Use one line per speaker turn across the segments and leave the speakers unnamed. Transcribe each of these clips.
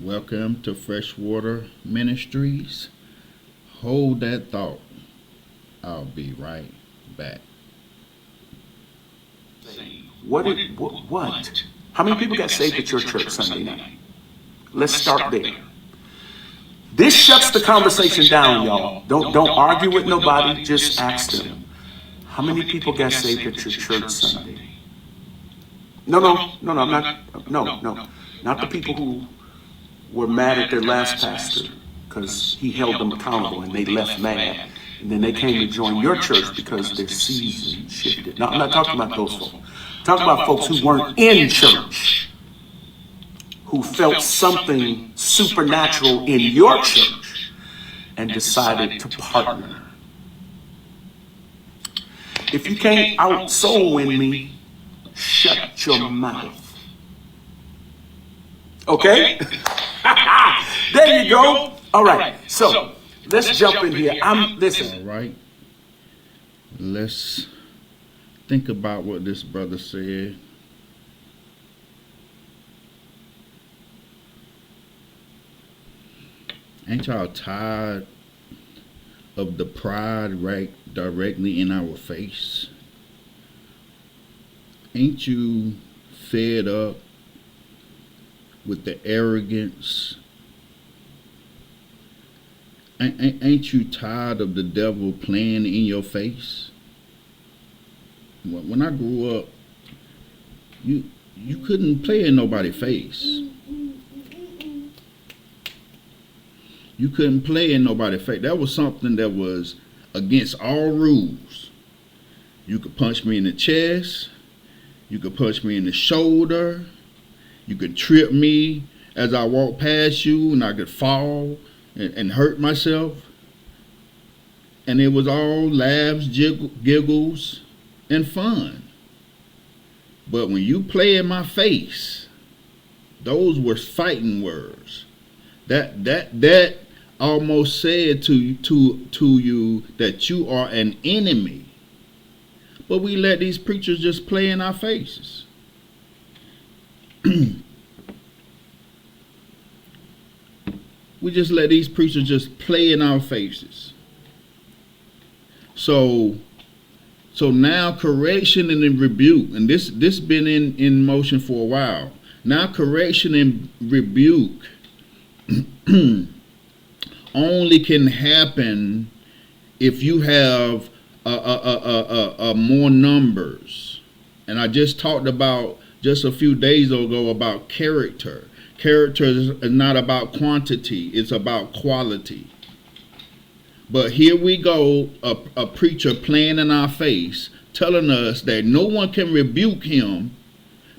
Welcome to Freshwater Ministries. Hold that thought. I'll be right back.
What? How many people got saved at your church Sunday night? Let's start there. This shuts the conversation down, y'all. Don't argue with nobody. Just ask them. How many people got saved at your church Sunday? No, I'm not. No. Not the people who were mad at their last pastor because he held them accountable and they left mad. And then they came to join your church because their season shifted. No, I'm not talking about those folks. I'm talking about folks who weren't in church, who felt something supernatural in your church and decided to partner. If you can't out soul win me, shut your mouth. Okay? There you go. All right. So let's jump in here. Listen.
All right. Let's think about what this brother said. Ain't y'all tired of the pride right directly in our face? Ain't you fed up with the arrogance? Ain't you tired of the devil playing in your face? When I grew up, you couldn't play in nobody's face. You couldn't play in nobody's face. That was something that was against all rules. You could punch me in the chest. You could punch me in the shoulder. You could trip me as I walk past you, and I could fall and hurt myself. And it was all laughs, giggles, and fun. But when you play in my face, those were fighting words. That almost said to you that you are an enemy. But we let these preachers just play in our faces. We just let these preachers just play in our faces. So now correction and rebuke, and this been in motion for a while. Now correction and rebuke only can happen if you have more numbers. And I just talked about just a few days ago about character. Character is not about quantity, it's about quality. But here we go, a preacher playing in our face, telling us that no one can rebuke him,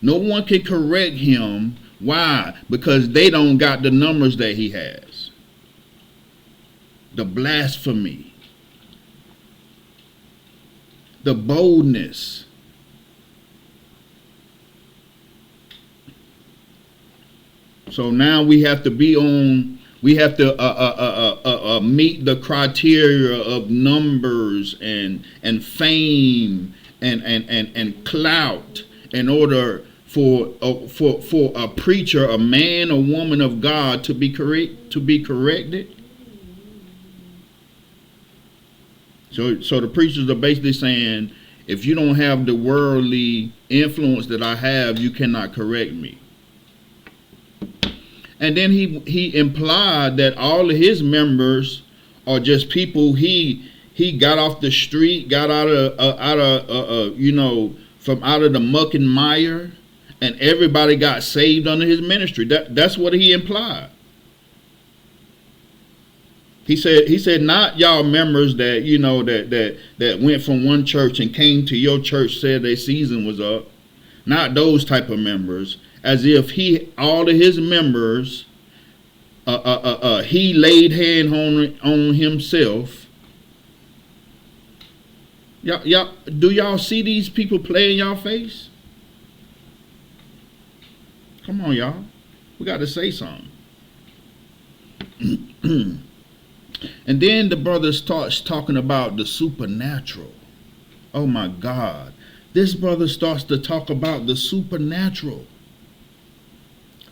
no one can correct him. Why? Because they don't got the numbers that he has. The blasphemy, the boldness. So now we have to meet the criteria of numbers and fame and clout in order for a preacher, a man or woman of God to be corrected. So the preachers are basically saying, if you don't have the worldly influence that I have, you cannot correct me. And then he implied that all of his members are just people he got off the street, got out of from out of the muck and mire, and everybody got saved under his ministry. That's what he implied. He said not y'all members that that went from one church and came to your church, said their season was up. Not those type of members. As if all of his members, he laid hand on himself. Y'all, do y'all see these people play in y'all face? Come on, y'all. We got to say something. And then the brother starts talking about the supernatural. Oh my God. This brother starts to talk about the supernatural.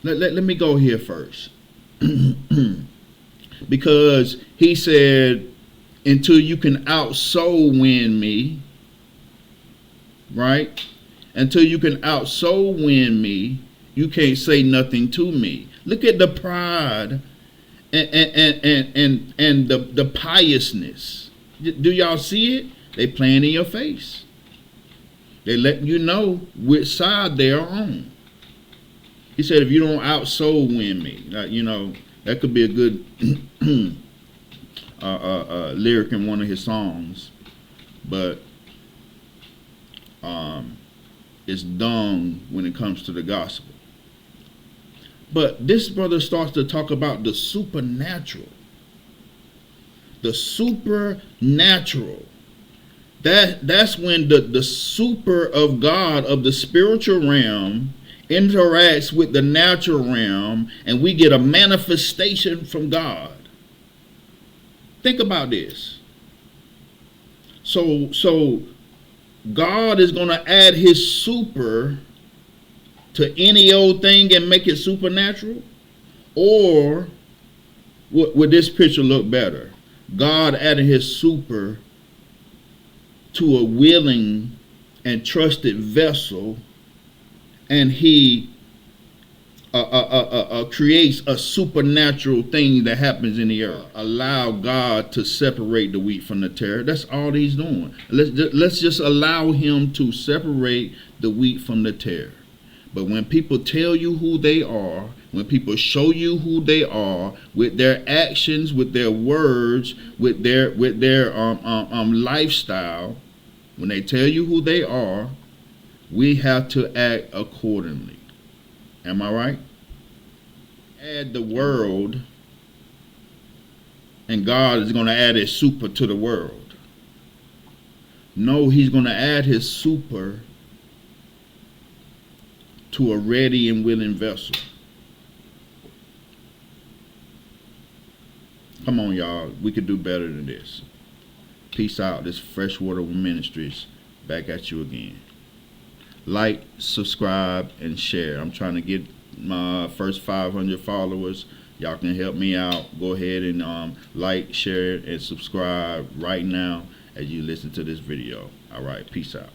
Let me go here first. Because he said, until you can out-soul win me, right? Until you can out-soul win me, you can't say nothing to me. Look at the pride and the piousness. Do y'all see it? They playing in your face. They letting you know which side they're on. He said, if you don't out-soul win me, that could be a good lyric in one of his songs, but it's dung when it comes to the gospel. But this brother starts to talk about the supernatural. The supernatural. That's when the super of God, of the spiritual realm, interacts with the natural realm, and we get a manifestation from God. Think about this. So God is going to add his super to any old thing and make it supernatural? Or would this picture look better? God added his super to a willing and trusted vessel, and he creates a supernatural thing that happens in the earth. Allow God to separate the wheat from the tare. That's all he's doing. Let's just allow him to separate the wheat from the tare. But when people tell you who they are, when people show you who they are with their actions, with their words, with their lifestyle, when they tell you who they are, we have to act accordingly. Am I right? Add the world, and God is going to add his super to the world. No, he's going to add his super to a ready and willing vessel. Come on, y'all. We could do better than this. Peace out. This Freshwater Ministries back at you again. Like, subscribe, and share. I'm trying to get my first 500 followers. Y'all can help me out. Go ahead and like, share, and subscribe right now as you listen to this video. All right. Peace out.